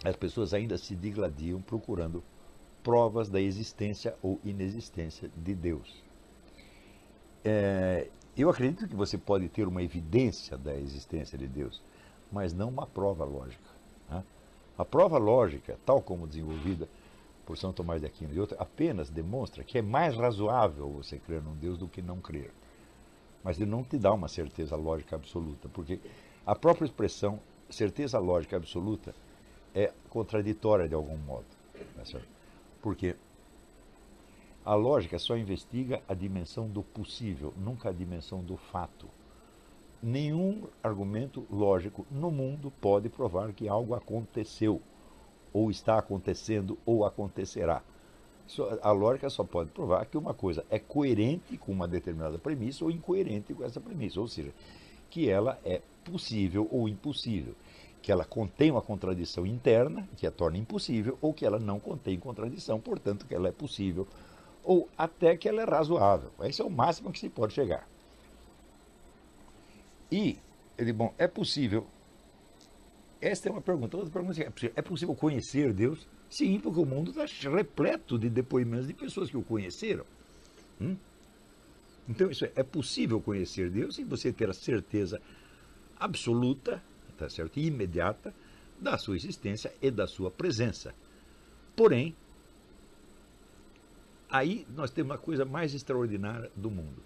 as pessoas ainda se digladiam procurando provas da existência ou inexistência de Deus. Eu acredito que você pode ter uma evidência da existência de Deus, mas não uma prova lógica, né? A prova lógica, tal como desenvolvida por São Tomás de Aquino e outros, apenas demonstra que é mais razoável você crer num Deus do que não crer. Mas ele não te dá uma certeza lógica absoluta, porque a própria expressão certeza lógica absoluta é contraditória de algum modo. Porque a lógica só investiga a dimensão do possível, nunca a dimensão do fato. Nenhum argumento lógico no mundo pode provar que algo aconteceu, ou está acontecendo, ou acontecerá. A lógica só pode provar que uma coisa é coerente com uma determinada premissa ou incoerente com essa premissa, ou seja, que ela é possível ou impossível, que ela contém uma contradição interna, que a torna impossível, ou que ela não contém contradição, portanto que ela é possível, ou até que ela é razoável. Esse é o máximo que se pode chegar. E, ele, bom, é possível. Esta é uma pergunta. Outra pergunta é possível conhecer Deus? Sim, porque o mundo está repleto de depoimentos de pessoas que o conheceram. Então, isso é possível conhecer Deus sem você ter a certeza absoluta, tá certo, e imediata da sua existência e da sua presença. Porém, aí nós temos a coisa mais extraordinária do mundo.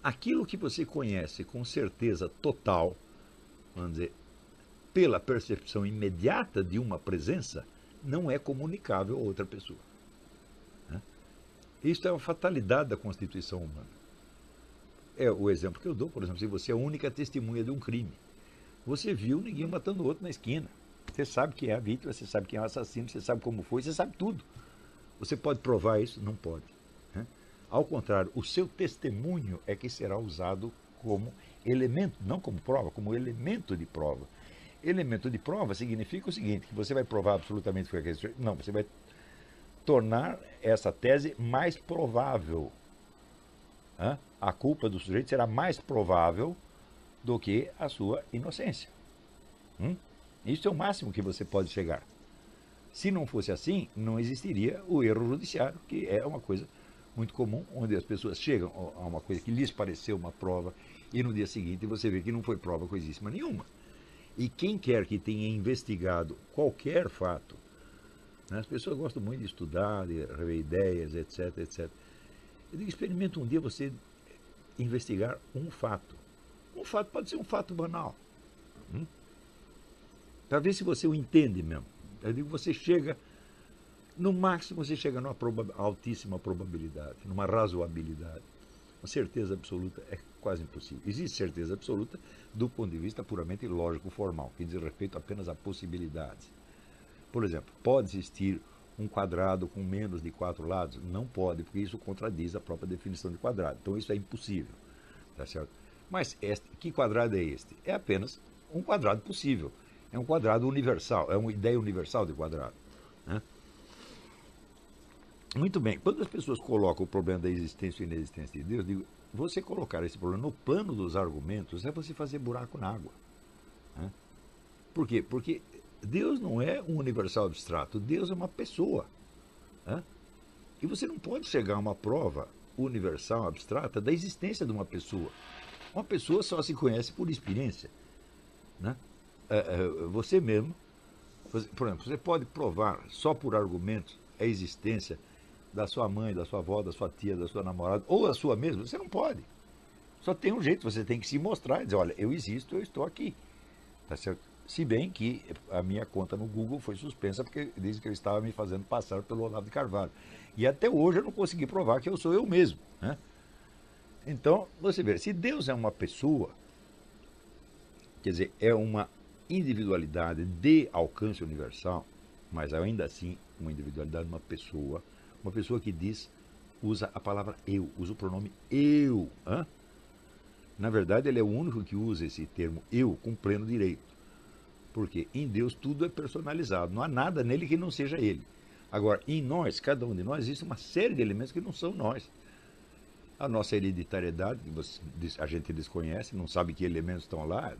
Aquilo que você conhece com certeza total, vamos dizer, pela percepção imediata de uma presença, não é comunicável a outra pessoa. Isto é uma fatalidade da Constituição humana. É o exemplo que eu dou, por exemplo, se você é a única testemunha de um crime. Você viu ninguém matando o outro na esquina. Você sabe quem é a vítima, você sabe quem é o assassino, você sabe como foi, você sabe tudo. Você pode provar isso? Não pode. Ao contrário, o seu testemunho é que será usado como elemento, não como prova, como elemento de prova. Elemento de prova significa o seguinte, que você vai provar absolutamente que foi aquele sujeito. Não, você vai tornar essa tese mais provável. A culpa do sujeito será mais provável do que a sua inocência. Isso é o máximo que você pode chegar. Se não fosse assim, não existiria o erro judiciário, que é uma coisa muito comum, onde as pessoas chegam a uma coisa que lhes pareceu uma prova e no dia seguinte você vê que não foi prova coisíssima nenhuma. E quem quer que tenha investigado qualquer fato, né, as pessoas gostam muito de estudar, de rever ideias, etc, etc. Eu digo, experimenta um dia você investigar um fato. Um fato pode ser um fato banal. Para ver se você o entende mesmo. Eu digo, você chega, no máximo você chega numa altíssima probabilidade, numa razoabilidade. Uma certeza absoluta é quase impossível. Existe certeza absoluta do ponto de vista puramente lógico-formal, que diz respeito apenas a possibilidades. Por exemplo, pode existir um quadrado com menos de 4 lados? Não pode, porque isso contradiz a própria definição de quadrado. Então isso é impossível. Tá certo? Mas que quadrado é este? É apenas um quadrado possível. É um quadrado universal, é uma ideia universal de quadrado. Né? Muito bem, quando as pessoas colocam o problema da existência e inexistência de Deus, digo, você colocar esse problema no plano dos argumentos é você fazer buraco na água. Né? Por quê? Porque Deus não é um universal abstrato, Deus é uma pessoa. Né? E você não pode chegar a uma prova universal abstrata da existência de uma pessoa. Uma pessoa só se conhece por experiência. Né? Você mesmo, por exemplo, você pode provar só por argumentos a existência da sua mãe, da sua avó, da sua tia, da sua namorada, ou a sua mesma. Você não pode. Só tem um jeito, você tem que se mostrar e dizer, olha, eu existo, eu estou aqui. Tá certo? Se bem que a minha conta no Google foi suspensa porque dizem que eu estava me fazendo passar pelo Olavo de Carvalho. E até hoje eu não consegui provar que eu sou eu mesmo. Né? Então, você vê, se Deus é uma pessoa, quer dizer, é uma individualidade de alcance universal, mas ainda assim uma individualidade de uma pessoa que diz, usa a palavra eu, usa o pronome eu. Na verdade, ele é o único que usa esse termo eu com pleno direito. Porque em Deus tudo é personalizado, não há nada nele que não seja ele. Agora, em nós, cada um de nós, existe uma série de elementos que não são nós. A nossa hereditariedade, que a gente desconhece, não sabe que elementos estão lá,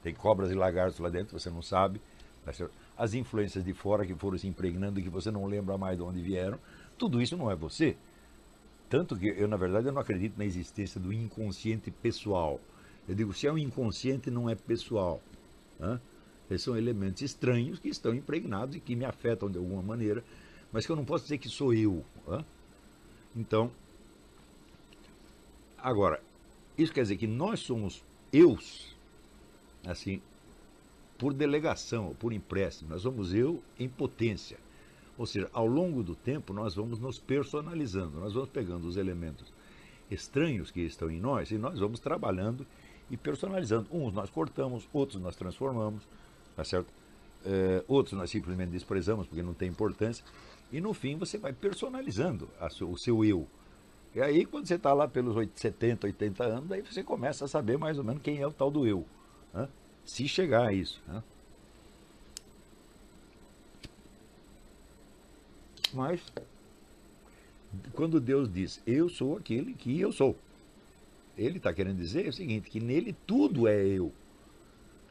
tem cobras e lagartos lá dentro, você não sabe. Tá certo? As influências de fora que foram se impregnando e que você não lembra mais de onde vieram, tudo isso não é você. Tanto que eu, na verdade, eu não acredito na existência do inconsciente pessoal. Eu digo, se é um inconsciente, não é pessoal. Né? Eles são elementos estranhos que estão impregnados e que me afetam de alguma maneira, mas que eu não posso dizer que sou eu. Né? Então, agora, isso quer dizer que nós somos eus, assim, por delegação, por empréstimo. Nós somos eu em potência. Ou seja, ao longo do tempo nós vamos nos personalizando, nós vamos pegando os elementos estranhos que estão em nós e nós vamos trabalhando e personalizando. Uns nós cortamos, outros nós transformamos, tá certo? Outros nós simplesmente desprezamos porque não tem importância. E no fim você vai personalizando o seu eu. E aí quando você está lá pelos 70, 80 anos, aí você começa a saber mais ou menos quem é o tal do eu. Né? Se chegar a isso. Né? Mas, quando Deus diz, eu sou aquele que eu sou, ele está querendo dizer o seguinte, que nele tudo é eu.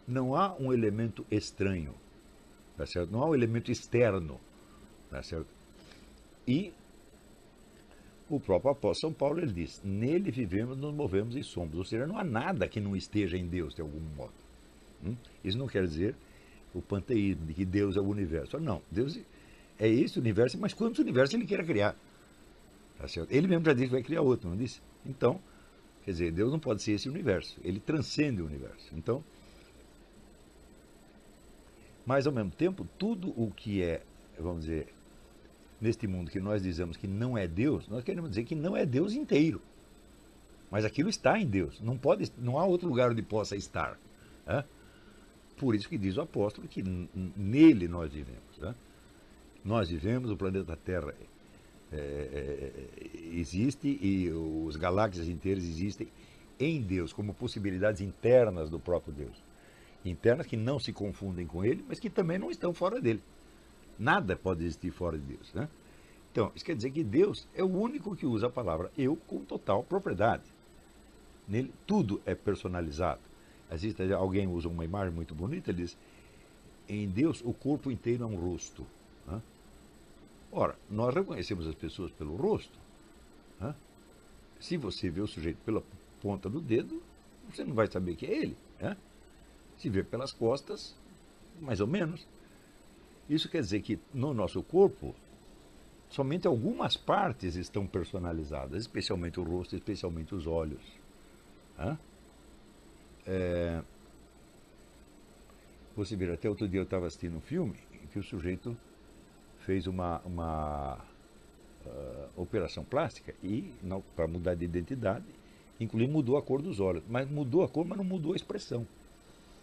Não há um elemento estranho, tá certo? Não há um elemento externo, tá certo? E o próprio apóstolo São Paulo, ele diz, nele vivemos, nos movemos e somos. Ou seja, não há nada que não esteja em Deus, de algum modo. Isso não quer dizer o panteísmo, de que Deus é o universo. Não, Deus é esse universo, mas quantos universos ele queira criar? Tá certo? Ele mesmo já disse que vai criar outro, não disse? Então, quer dizer, Deus não pode ser esse universo, ele transcende o universo. Então, mas ao mesmo tempo, tudo o que é, vamos dizer, neste mundo que nós dizemos que não é Deus, nós queremos dizer que não é Deus inteiro. Mas aquilo está em Deus, não há outro lugar onde possa estar. Né? Por isso que diz o apóstolo que nele nós vivemos. Né? Nós vivemos, o planeta Terra existe e os galáxias inteiras existem em Deus, como possibilidades internas do próprio Deus. Internas que não se confundem com ele, mas que também não estão fora dele. Nada pode existir fora de Deus. Né? Então, isso quer dizer que Deus é o único que usa a palavra eu com total propriedade. Nele tudo é personalizado. Existe, alguém usa uma imagem muito bonita, ele diz, em Deus o corpo inteiro é um rosto. Né? Ora, nós reconhecemos as pessoas pelo rosto. Né? Se você vê o sujeito pela ponta do dedo, você não vai saber que é ele. Né? Se vê pelas costas, mais ou menos. Isso quer dizer que no nosso corpo, somente algumas partes estão personalizadas, especialmente o rosto, especialmente os olhos. Né? Você vê, até outro dia eu estava assistindo um filme em que o sujeito fez uma operação plástica e para mudar de identidade, inclusive mudou a cor dos olhos, mas mudou a cor, mas não mudou a expressão.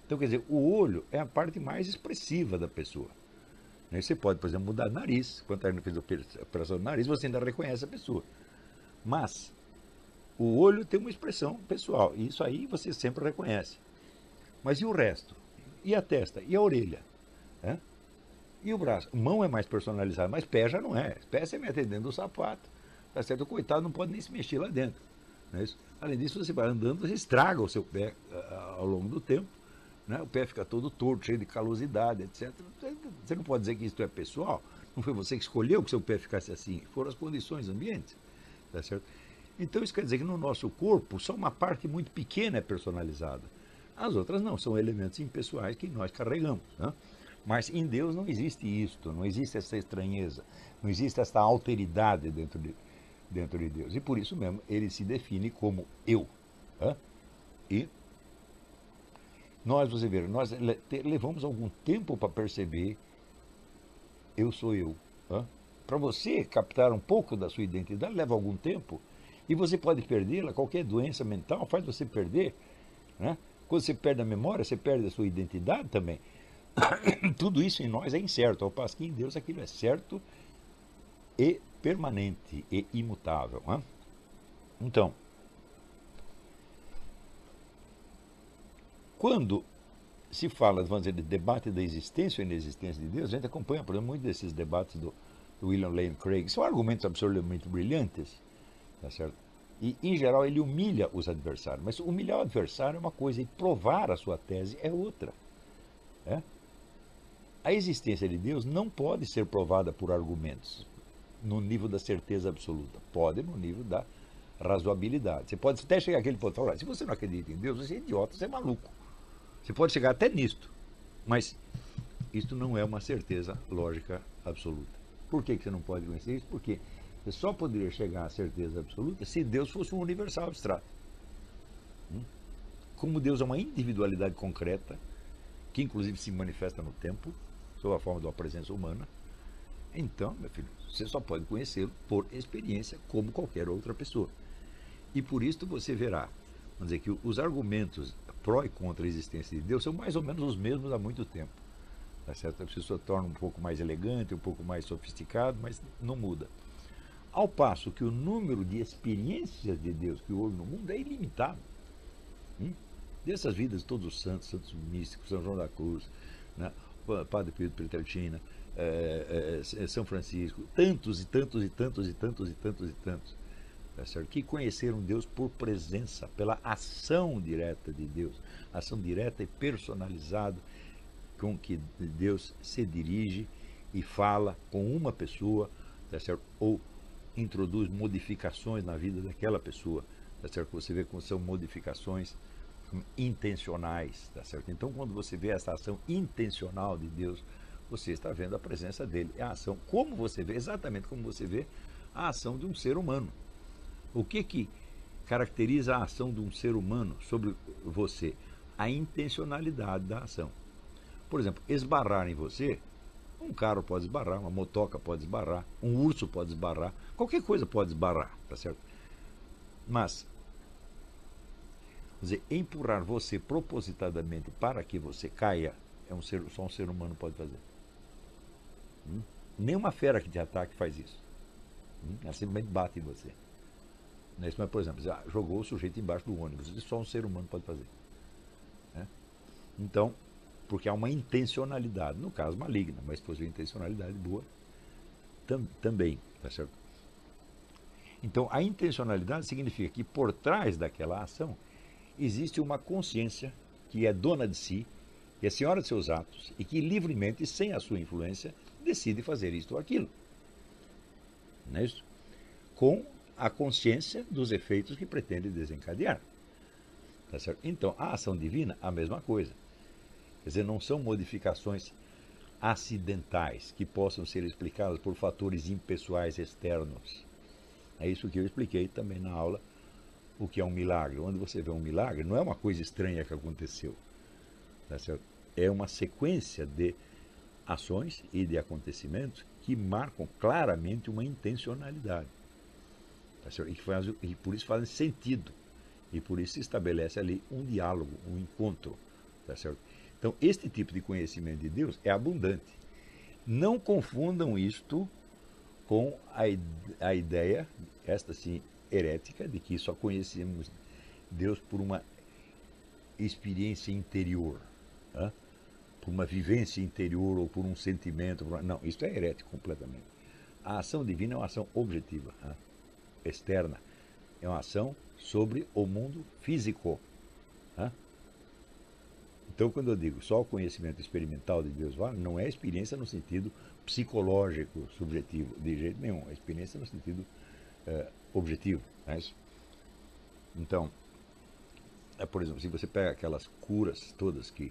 Então, quer dizer, o olho é a parte mais expressiva da pessoa. Você pode, por exemplo, mudar o nariz. Quando a gente fez a operação do nariz, você ainda reconhece a pessoa. Mas o olho tem uma expressão pessoal, e isso aí você sempre reconhece. Mas e o resto? E a testa? E a orelha? Né? E o braço? Mão é mais personalizada, mas pé já não é. Pé você mete dentro do sapato. Tá certo? O coitado não pode nem se mexer lá dentro. Não é isso? Além disso, você vai andando, você estraga o seu pé ao longo do tempo. Né? O pé fica todo torto, cheio de calosidade, etc. Você não pode dizer que isso é pessoal. Não foi você que escolheu que seu pé ficasse assim. Foram as condições ambientes. Tá certo? Então isso quer dizer que no nosso corpo só uma parte muito pequena é personalizada. As outras não, são elementos impessoais que nós carregamos. Né? Mas em Deus não existe isto, não existe essa estranheza, não existe essa alteridade dentro de Deus. E por isso mesmo ele se define como eu. Né? E você vê, nós levamos algum tempo para perceber eu sou eu. Né? Para você captar um pouco da sua identidade, leva algum tempo. E você pode perdê-la, qualquer doença mental faz você perder. Né? Quando você perde a memória, você perde a sua identidade também. Tudo isso em nós é incerto, ao passo que em Deus aquilo é certo e permanente e imutável. Né? Então, quando se fala, vamos dizer, de debate da existência ou inexistência de Deus, a gente acompanha, por exemplo, muitos desses debates do William Lane Craig. São argumentos absolutamente brilhantes, tá certo? E, em geral, ele humilha os adversários. Mas humilhar o adversário é uma coisa e provar a sua tese é outra. É? a existência de Deus não pode ser provada por argumentos no nível da certeza absoluta. Pode no nível da razoabilidade. Você pode até chegar àquele ponto e falar, se você não acredita em Deus, você é idiota, você é maluco. Você pode chegar até nisto. Mas isto não é uma certeza lógica absoluta. Por que você não pode conhecer isso? Porque você só poderia chegar à certeza absoluta se Deus fosse um universal abstrato. Como Deus é uma individualidade concreta, que inclusive se manifesta no tempo, sob a forma de uma presença humana, então, meu filho, você só pode conhecê-lo por experiência, como qualquer outra pessoa. E por isso você verá, vamos dizer que os argumentos pró e contra a existência de Deus são mais ou menos os mesmos há muito tempo. Tá certo? A pessoa torna um pouco mais elegante, um pouco mais sofisticado, mas não muda. Ao passo que o número de experiências de Deus que houve no mundo é ilimitado. Dessas vidas de todos os santos, santos místicos, São João da Cruz, né? Padre Pio de Pietrelcina, São Francisco, tantos e tantos e tantos e tantos e tantos e tantos, tá certo? Que conheceram Deus por presença, pela ação direta de Deus, ação direta e personalizada com que Deus se dirige e fala com uma pessoa, tá certo? Ou introduz modificações na vida daquela pessoa, tá certo? Você vê como são modificações intencionais, tá certo? Então, quando você vê essa ação intencional de Deus, você está vendo a presença dele. É a ação, como você vê, exatamente como você vê a ação de um ser humano. O que caracteriza a ação de um ser humano sobre você? A intencionalidade da ação. Por exemplo, esbarrar em você, um carro pode esbarrar, uma motoca pode esbarrar, um urso pode esbarrar, qualquer coisa pode esbarrar, tá certo? Mas dizer, empurrar você propositadamente para que você caia, só um ser humano pode fazer. Nenhuma fera que te ataque faz isso. Ela simplesmente bate em você. Mas, por exemplo, jogou o sujeito embaixo do ônibus. Isso só um ser humano pode fazer. Então, porque há uma intencionalidade, no caso maligna, mas se fosse uma intencionalidade boa, também, tá certo? Então, a intencionalidade significa que por trás daquela ação existe uma consciência que é dona de si, que é senhora de seus atos e que livremente, sem a sua influência, decide fazer isto ou aquilo. Não é isso? Com a consciência dos efeitos que pretende desencadear. Tá certo? Então, a ação divina, a mesma coisa. Quer dizer, não são modificações acidentais que possam ser explicadas por fatores impessoais externos. É isso que eu expliquei também na aula, o que é um milagre. Onde você vê um milagre, não é uma coisa estranha que aconteceu. Tá certo? É uma sequência de ações e de acontecimentos que marcam claramente uma intencionalidade. Tá certo? E por isso fazem sentido. E por isso se estabelece ali um diálogo, um encontro. Tá certo? Então, este tipo de conhecimento de Deus é abundante. Não confundam isto com a ideia, esta sim, herética, de que só conhecemos Deus por uma experiência interior, tá? Por uma vivência interior ou por um sentimento. Não, isso é herético completamente. A ação divina é uma ação objetiva, tá? Externa. É uma ação sobre o mundo físico. Tá? Então, quando eu digo só o conhecimento experimental de Deus vale, não é experiência no sentido psicológico, subjetivo, de jeito nenhum. É experiência no sentido objetivo. Não é isso? Então, por exemplo, se você pega aquelas curas todas que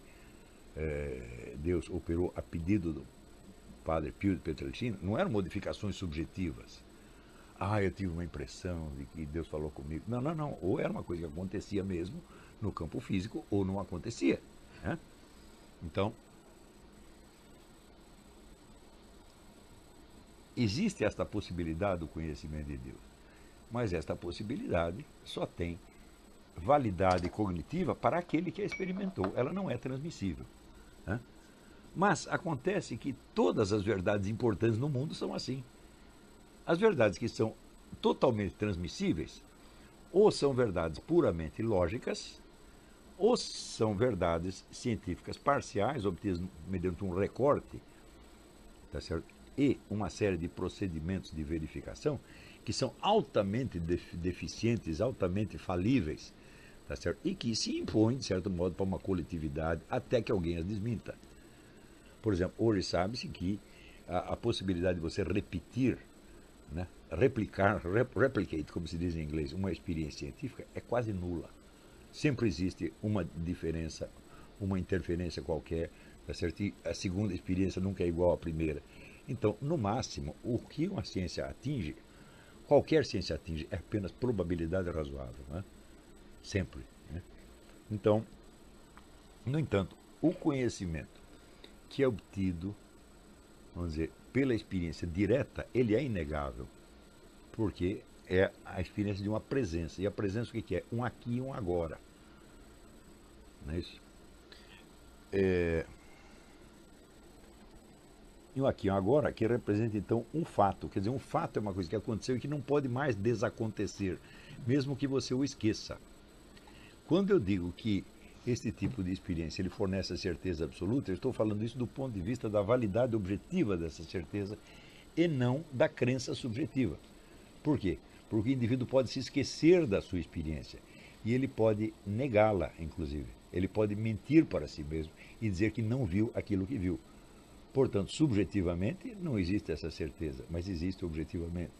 Deus operou a pedido do Padre Pio de Pietrelcina, não eram modificações subjetivas. Eu tive uma impressão de que Deus falou comigo. Não, não, não. Ou era uma coisa que acontecia mesmo no campo físico, ou não acontecia. Né? Então, existe esta possibilidade do conhecimento de Deus. Mas esta possibilidade só tem validade cognitiva para aquele que a experimentou. Ela não é transmissível. Né? Mas acontece que todas as verdades importantes no mundo são assim. As verdades que são totalmente transmissíveis, ou são verdades puramente lógicas, ou são verdades científicas parciais, obtidas mediante um recorte, tá certo? E uma série de procedimentos de verificação que são altamente deficientes, altamente falíveis, tá certo? E que se impõem, de certo modo, para uma coletividade até que alguém as desminta. Por exemplo, hoje sabe-se que a possibilidade de você repetir, né, replicar, replicate, como se diz em inglês, uma experiência científica é quase nula. Sempre existe uma diferença, uma interferência qualquer, tá certo? E a segunda experiência nunca é igual à primeira. Então, no máximo, o que uma ciência atinge, qualquer ciência atinge, é apenas probabilidade razoável, né? Sempre. Né? Então, no entanto, o conhecimento que é obtido, vamos dizer, pela experiência direta, ele é inegável, porque é a experiência de uma presença. E a presença o que é? Um aqui e um agora. Não é isso? E um aqui e um agora que representa, então, um fato. Quer dizer, um fato é uma coisa que aconteceu e que não pode mais desacontecer, mesmo que você o esqueça. Quando eu digo que este tipo de experiência ele fornece a certeza absoluta, eu estou falando isso do ponto de vista da validade objetiva dessa certeza e não da crença subjetiva. Por quê? Porque o indivíduo pode se esquecer da sua experiência e ele pode negá-la, inclusive. Ele pode mentir para si mesmo e dizer que não viu aquilo que viu. Portanto, subjetivamente, não existe essa certeza, mas existe objetivamente.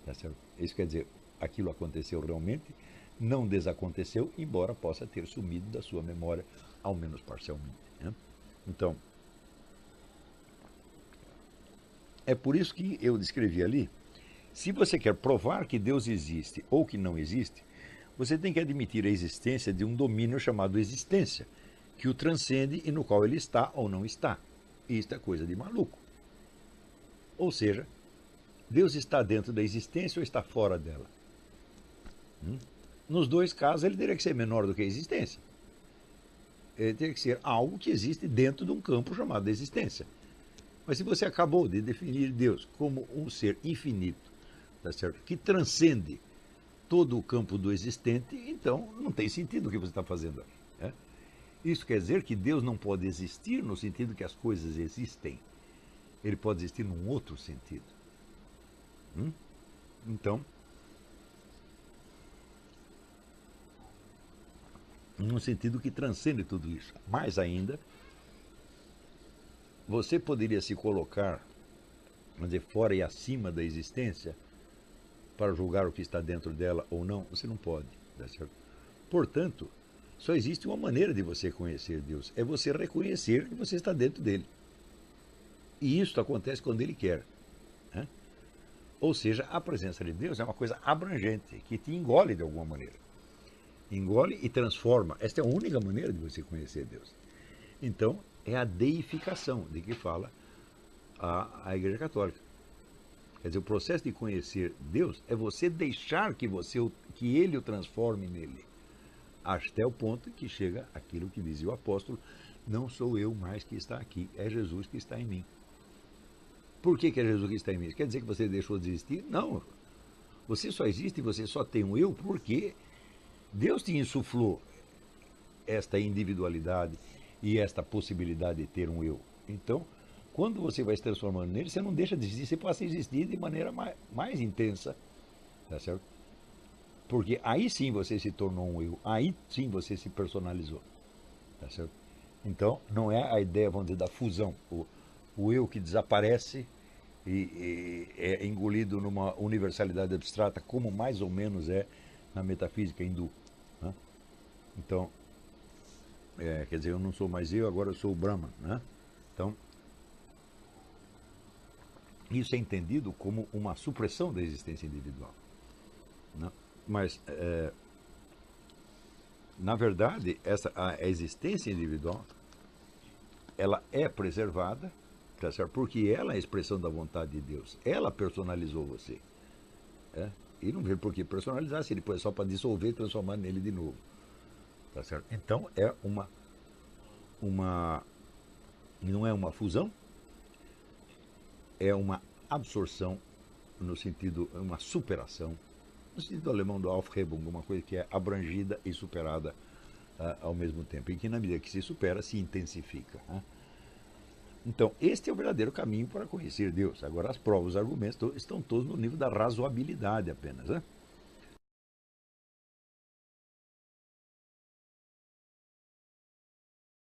Tá certo? Isso quer dizer, aquilo aconteceu realmente, não desaconteceu, embora possa ter sumido da sua memória, ao menos parcialmente. Né? Então, é por isso que eu descrevi ali, se você quer provar que Deus existe ou que não existe, você tem que admitir a existência de um domínio chamado existência, que o transcende e no qual ele está ou não está. Isto é coisa de maluco. Ou seja, Deus está dentro da existência ou está fora dela? Nos dois casos, ele teria que ser menor do que a existência. Ele teria que ser algo que existe dentro de um campo chamado existência. Mas se você acabou de definir Deus como um ser infinito, tá certo? Que transcende todo o campo do existente, então não tem sentido o que você está fazendo aqui. Né? Isso quer dizer que Deus não pode existir no sentido que as coisas existem. Ele pode existir num outro sentido. Então, num sentido que transcende tudo isso. Mais ainda, você poderia se colocar, vamos dizer, fora e acima da existência para julgar o que está dentro dela ou não? Você não pode. Tá certo? Portanto, só existe uma maneira de você conhecer Deus, é você reconhecer que você está dentro dele. E isso acontece quando ele quer. Né? Ou seja, a presença de Deus é uma coisa abrangente, que te engole de alguma maneira. Engole e transforma. Esta é a única maneira de você conhecer Deus. Então, é a deificação de que fala a Igreja Católica. Quer dizer, o processo de conhecer Deus é você deixar que ele o transforme nele. Até o ponto que chega aquilo que dizia o apóstolo, não sou eu mais que está aqui, é Jesus que está em mim. Por que é Jesus que está em mim? Quer dizer que você deixou de existir? Não. Você só existe e você só tem um eu porque Deus te insuflou esta individualidade e esta possibilidade de ter um eu. Então, quando você vai se transformando nele, você não deixa de existir, você passa a existir de maneira mais intensa. Tá certo? Porque aí sim você se tornou um eu, aí sim você se personalizou. Tá certo? Então, não é a ideia, vamos dizer, da fusão. O eu que desaparece e é engolido numa universalidade abstrata, como mais ou menos é na metafísica hindu. Né? Então, quer dizer, eu não sou mais eu, agora eu sou o Brahman. Né? Então, isso é entendido como uma supressão da existência individual. Né? Mas, na verdade, a existência individual ela é preservada, tá certo? Porque ela é a expressão da vontade de Deus. Ela personalizou você. E não vejo por que personalizar se depois é só para dissolver e transformar nele de novo. Tá certo? Então, não é uma fusão, é uma absorção, no sentido, uma superação, no sentido alemão do Aufhebung, uma coisa que é abrangida e superada ao mesmo tempo, e que na medida que se supera, se intensifica. Né? Então, este é o verdadeiro caminho para conhecer Deus. Agora, as provas, os argumentos estão todos no nível da razoabilidade apenas. Né?